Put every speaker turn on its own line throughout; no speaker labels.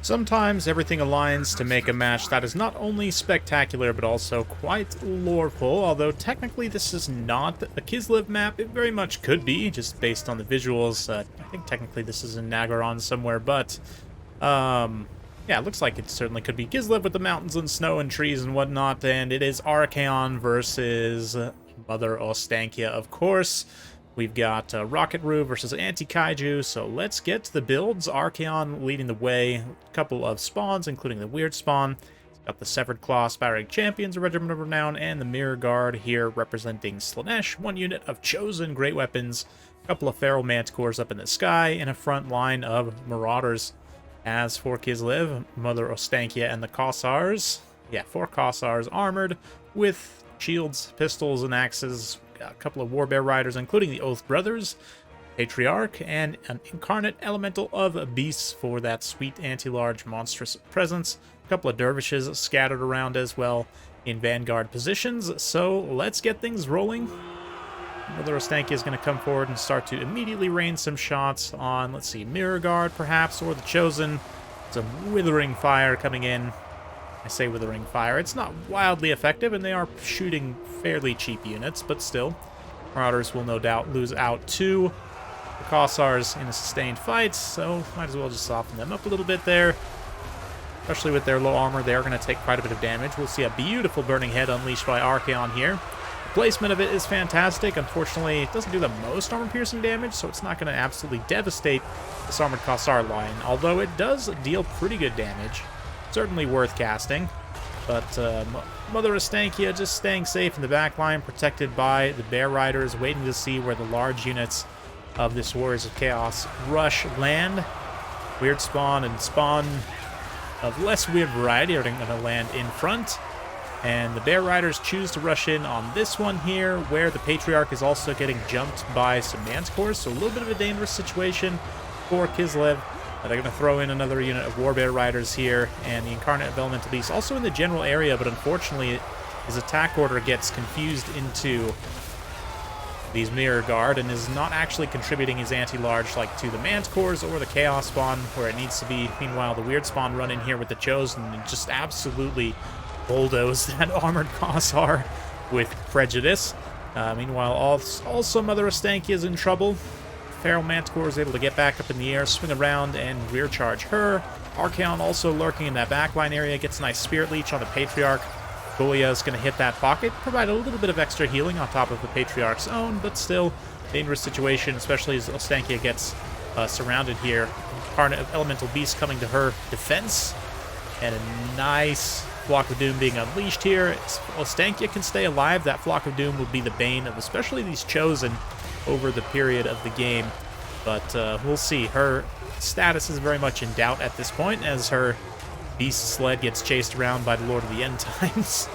Sometimes everything aligns to make a match that is not only spectacular but also quite loreful, although technically this is not a Kislev map. It very much could be, just based on the visuals. I think technically this is in Nagaron somewhere, but yeah, it looks like it certainly could be Kislev with the mountains and snow and trees and whatnot, and it is Archaon versus Mother Ostankia, of course. We've got Rocket Roo versus Anti-Kaiju, so let's get to the builds. Archaon leading the way, a couple of spawns, including the Weird Spawn. It's got the Severed Claw Spirating Champions, a Regiment of Renown, and the Mirror Guard here representing Slaanesh. One unit of Chosen Great Weapons, a couple of Feral Manticores up in the sky, and a front line of Marauders. As for Kislev, Mother Ostankia and the Kossars, 4 Kossars armored with shields, pistols, and axes. A couple of Warbear Riders, including the Oath Brothers, Patriarch, and an Incarnate Elemental of Beasts for that sweet anti-large monstrous presence. A couple of Dervishes scattered around as well in Vanguard positions. So let's get things rolling. Mother Ostankia is going to come forward and start to immediately rain some shots on, let's see, Mirror Guard perhaps, or the Chosen. Some Withering Fire coming in. I say Withering Fire. It's not wildly effective, and they are shooting fairly cheap units, but still. Marauders will no doubt lose out to the Kossars in a sustained fight, so might as well just soften them up a little bit there. Especially with their low armor, they are going to take quite a bit of damage. We'll see a beautiful Burning Head unleashed by Archaon here. The placement of it is fantastic. Unfortunately, it doesn't do the most armor-piercing damage, so it's not going to absolutely devastate this Armored Kossar line, although it does deal pretty good damage. Certainly worth casting, but Mother Ostankia just staying safe in the back line, protected by the Bear Riders, waiting to see where the large units of this Warriors of Chaos rush land. Weird Spawn and Spawn of less weird variety are going to land in front, and the Bear Riders choose to rush in on this one here, where the Patriarch is also getting jumped by some Manticores, so a little bit of a dangerous situation for Kislev. They're going to throw in another unit of Warbear Riders here, and the Incarnate Elemental Beast also in the general area, but unfortunately his attack order gets confused into these Mirror Guard and is not actually contributing his anti-large like to the Manticores or the Chaos Spawn where it needs to be. Meanwhile, the Weird Spawn run in here with the Chosen and just absolutely bulldoze that Armored Kossar with prejudice. Meanwhile, also Mother Ostankia is in trouble. Feral Manticore is able to get back up in the air, swing around, and rear charge her. Archaon also lurking in that backline area, gets a nice Spirit Leech on the Patriarch. Golia is going to hit that pocket, provide a little bit of extra healing on top of the Patriarch's own, but still dangerous situation, especially as Ostankia gets surrounded here. Incarnate Elemental Beast coming to her defense, and a nice Flock of Doom being unleashed here. If Ostankia can stay alive, that Flock of Doom will be the bane of especially these Chosen over the period of the game, but we'll see. Her status is very much in doubt at this point as her beast sled gets chased around by the Lord of the End Times.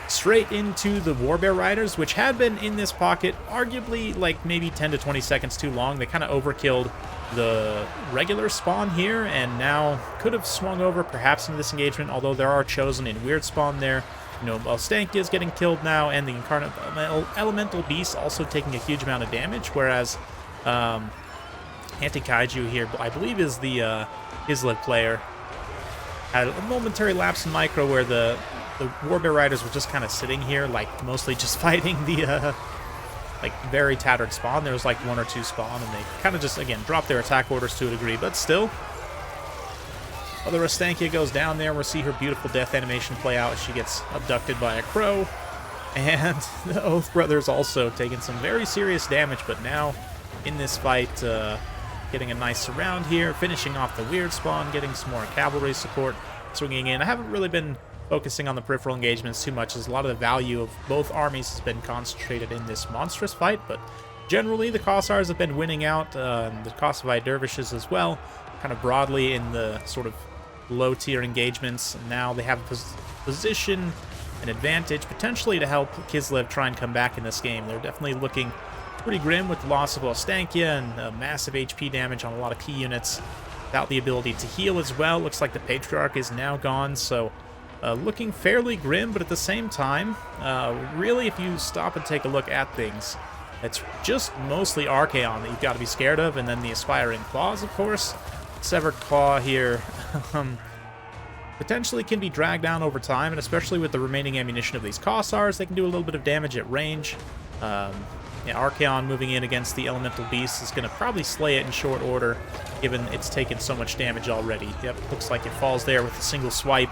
Straight into the Warbear Riders, which had been in this pocket arguably like maybe 10 to 20 seconds too long. They kind of overkilled the regular spawn here and now could have swung over perhaps into this engagement, although there are Chosen in Weird Spawn there. You know, Ostankia is getting killed now, and the Incarnate Elemental Beast also taking a huge amount of damage, whereas Anti-Kaiju here, I believe is the Kislev player, had a momentary lapse in micro where the Warbear Riders were just kind of sitting here, like mostly just fighting the like very tattered spawn. There was like 1 or 2 spawn, and they kind of just, again, dropped their attack orders to a degree, but still. Mother Ostankia goes down there. We'll see her beautiful death animation play out as she gets abducted by a crow. And the Oath Brothers also taking some very serious damage, but now in this fight, getting a nice surround here, finishing off the Weird Spawn, getting some more cavalry support swinging in. I haven't really been focusing on the peripheral engagements too much, as a lot of the value of both armies has been concentrated in this monstrous fight, but generally the Kossars have been winning out, the Kossovite Dervishes as well, kind of broadly in the sort of low-tier engagements. Now they have a position, an advantage, potentially to help Kislev try and come back in this game. They're definitely looking pretty grim with the loss of Ostankia and massive HP damage on a lot of key units without the ability to heal as well. Looks like the Patriarch is now gone, so looking fairly grim, but at the same time, really, if you stop and take a look at things, it's just mostly Archaon that you've got to be scared of, and then the Aspiring Claws, of course. Severed Claw here potentially can be dragged down over time, and especially with the remaining ammunition of these Kossars, they can do a little bit of damage at range. Yeah, Archaon moving in against the Elemental Beast is going to probably slay it in short order, given it's taken so much damage already. Yep, looks like it falls there with a single swipe.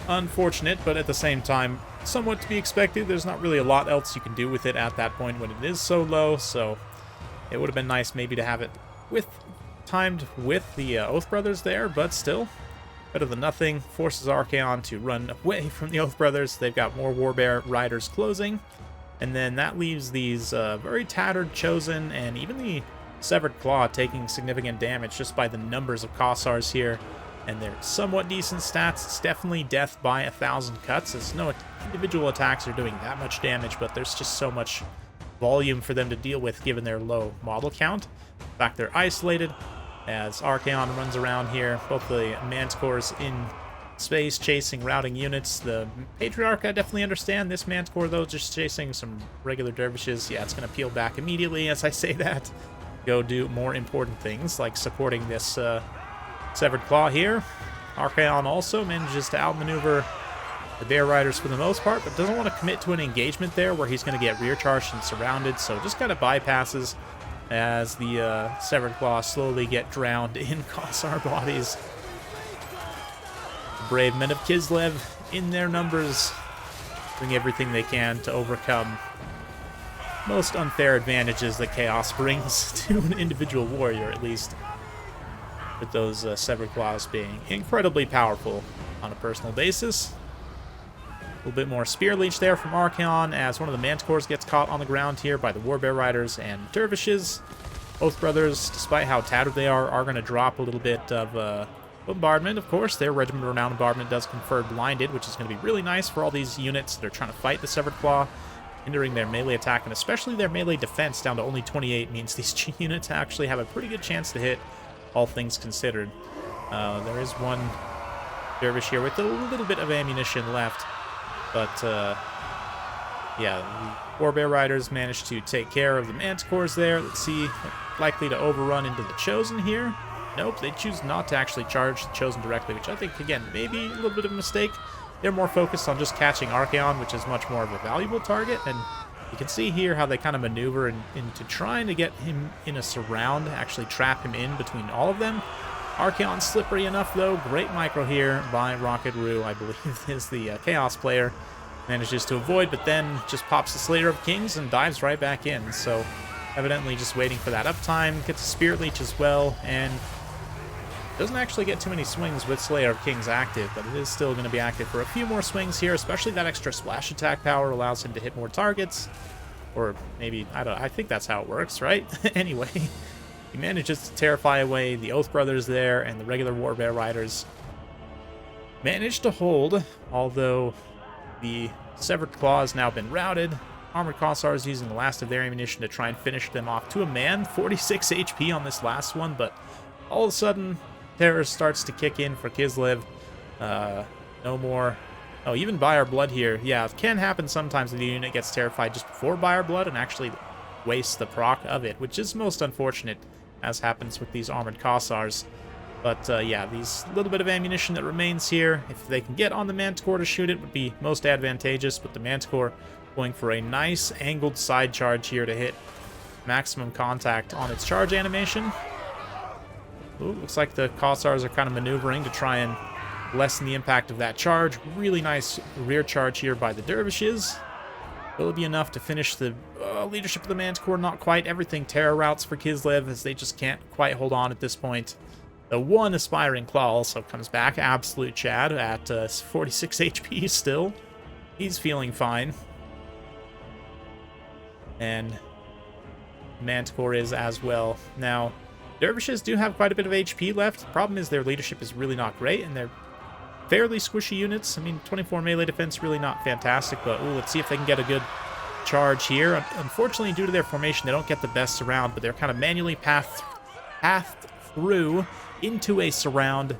Unfortunate, but at the same time, somewhat to be expected. There's not really a lot else you can do with it at that point when it is so low, so it would have been nice maybe to have it timed with the Oath Brothers there, but still, better than nothing. Forces Archaon to run away from the Oath Brothers. They've got more Warbear Riders closing, and then that leaves these very tattered Chosen and even the Severed Claw taking significant damage just by the numbers of Kossars here. And they're somewhat decent stats. It's definitely death by 1,000 cuts, as no individual attacks are doing that much damage, but there's just so much volume for them to deal with given their low model count. In fact, they're isolated as Archaon runs around here. Both the Manticores in space chasing routing units. The Patriarch, I definitely understand. This Manticore, though, just chasing some regular dervishes. Yeah, it's going to peel back immediately as I say that. Go do more important things, like supporting this Severed Claw here. Archaon also manages to outmaneuver the Bear Riders for the most part, but doesn't want to commit to an engagement there where he's going to get rear charged and surrounded, so just kind of bypasses as the Severed Claw slowly get drowned in Kossar bodies. The brave men of Kislev, in their numbers, doing everything they can to overcome most unfair advantages that Chaos brings to an individual warrior, at least. With those Severed Claws being incredibly powerful on a personal basis. A little bit more Spear Leech there from Archaon as one of the Manticores gets caught on the ground here by the Warbear Riders and Dervishes. Oath Brothers, despite how tattered they are going to drop a little bit of bombardment, of course. Their Regiment of Renown bombardment does confer Blinded, which is going to be really nice for all these units that are trying to fight the Severed Claw, hindering their melee attack, and especially their melee defense down to only 28 means these units actually have a pretty good chance to hit, all things considered. There is one Dervish here with a little bit of ammunition left, but yeah, the Warbear Riders managed to take care of the Manticores there. Let's see, likely to overrun into the Chosen here. Nope, they choose not to actually charge the Chosen directly, which I think, again, maybe a little bit of a mistake. They're more focused on just catching Archaon, which is much more of a valuable target, and you can see here how they kind of maneuver into trying to get him in a surround, actually trap him in between all of them. Archaon's slippery enough, though. Great micro here by Rocket Roo, I believe is the Chaos player. Manages to avoid, but then just pops the Slayer of Kings and dives right back in. So evidently just waiting for that uptime. Gets a Spirit Leech as well, and doesn't actually get too many swings with Slayer of Kings active, but it is still going to be active for a few more swings here, especially that extra splash attack power allows him to hit more targets. Or maybe, I don't know, I think that's how it works, right? Anyway, he manages to terrify away the Oath Brothers there, and the regular Warbear Riders manage to hold, although the Severed Claw has now been routed. Armored Kossars using the last of their ammunition to try and finish them off to a man. 46 HP on this last one, but all of a sudden, terror starts to kick in for Kislev. No more. Oh, even Buy Our Blood here. Yeah, it can happen sometimes that the unit gets terrified just before Buy Our Blood and actually wastes the proc of it, which is most unfortunate, as happens with these Armored Kossars. But yeah, these little bit of ammunition that remains here, if they can get on the Manticore to shoot it, would be most advantageous, but the Manticore going for a nice angled side charge here to hit maximum contact on its charge animation. Ooh, looks like the Kossars are kind of maneuvering to try and lessen the impact of that charge. Really nice rear charge here by the Dervishes. Will it be enough to finish the leadership of the Manticore? Not quite. Everything terror routes for Kislev as they just can't quite hold on at this point. The one Aspiring Claw also comes back. Absolute Chad at 46 HP still. He's feeling fine. And Manticore is as well. Now, Dervishes do have quite a bit of HP left. The problem is their leadership is really not great, and they're fairly squishy units. I mean, 24 melee defense, really not fantastic, but ooh, let's see if they can get a good charge here. Unfortunately, due to their formation, they don't get the best surround, but they're kind of manually pathed through into a surround.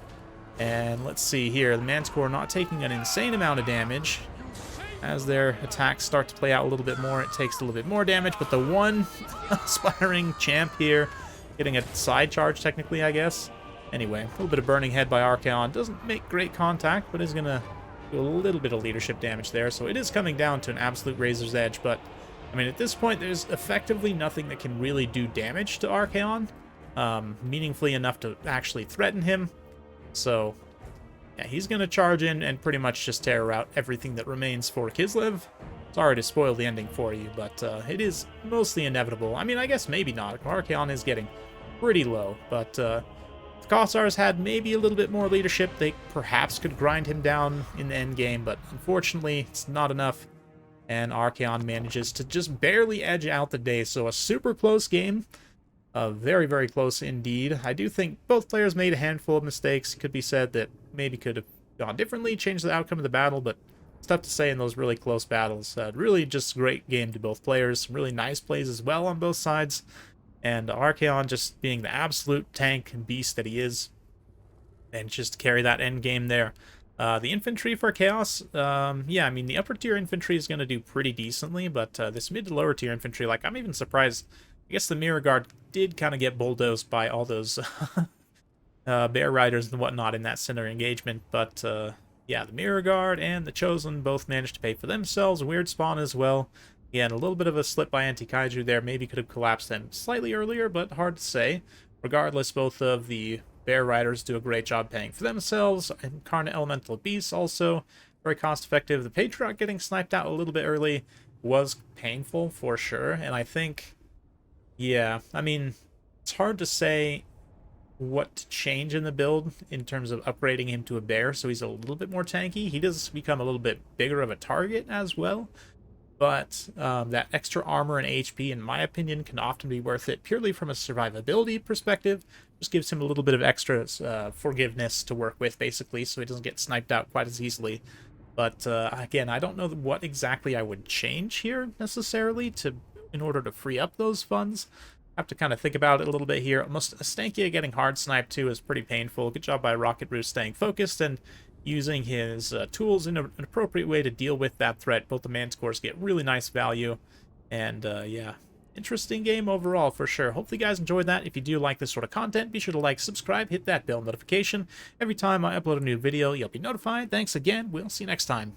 And let's see here, the Manticore not taking an insane amount of damage. As their attacks start to play out a little bit more, it takes a little bit more damage, but the one aspiring champ here getting a side charge, technically, I guess. Anyway, a little bit of Burning Head by Archaon. Doesn't make great contact, but is going to do a little bit of leadership damage there. So it is coming down to an absolute razor's edge, but I mean, at this point, there's effectively nothing that can really do damage to Archaon, meaningfully enough to actually threaten him. So, yeah, he's going to charge in and pretty much just tear out everything that remains for Kislev. Sorry to spoil the ending for you, but it is mostly inevitable. I mean, I guess maybe not. Archaon is getting pretty low, but if Kossars had maybe a little bit more leadership, they perhaps could grind him down in the end game, but unfortunately, it's not enough. And Archaon manages to just barely edge out the day. So a super close game. Very, very close indeed. I do think both players made a handful of mistakes. It could be said that maybe could have gone differently, changed the outcome of the battle, but it's tough to say in those really close battles. Really just a great game to both players. Some really nice plays as well on both sides. And Archaon just being the absolute tank and beast that he is. And just carry that end game there. The infantry for Chaos, yeah, I mean, the upper tier infantry is going to do pretty decently, but this mid to lower tier infantry, like, I'm even surprised. I guess the Mirror Guard did kind of get bulldozed by all those Bear Riders and whatnot in that center engagement, but yeah, the Mirror Guard and the Chosen both managed to pay for themselves. Weird spawn as well. Again, a little bit of a slip by Anti-Kaiju there. Maybe could have collapsed them slightly earlier, but hard to say. Regardless, both of the Bear Riders do a great job paying for themselves. Incarnate Elemental Beasts also very cost effective. The Patriarch getting sniped out a little bit early was painful for sure. And I think, yeah, I mean, it's hard to say what to change in the build in terms of upgrading him to a bear so he's a little bit more tanky. He does become a little bit bigger of a target as well. But that extra armor and HP, in my opinion, can often be worth it purely from a survivability perspective. Just gives him a little bit of extra forgiveness to work with, basically, so he doesn't get sniped out quite as easily. But again, I don't know what exactly I would change here necessarily in order to free up those funds. I have to kind of think about it a little bit here. Almost Stankia getting hard sniped too is pretty painful. Good job by Rocket Roost staying focused and using his tools in an appropriate way to deal with that threat. Both the Mancores get really nice value. And yeah, interesting game overall for sure. Hopefully you guys enjoyed that. If you do like this sort of content, be sure to like, subscribe, hit that bell notification. Every time I upload a new video, you'll be notified. Thanks again. We'll see you next time.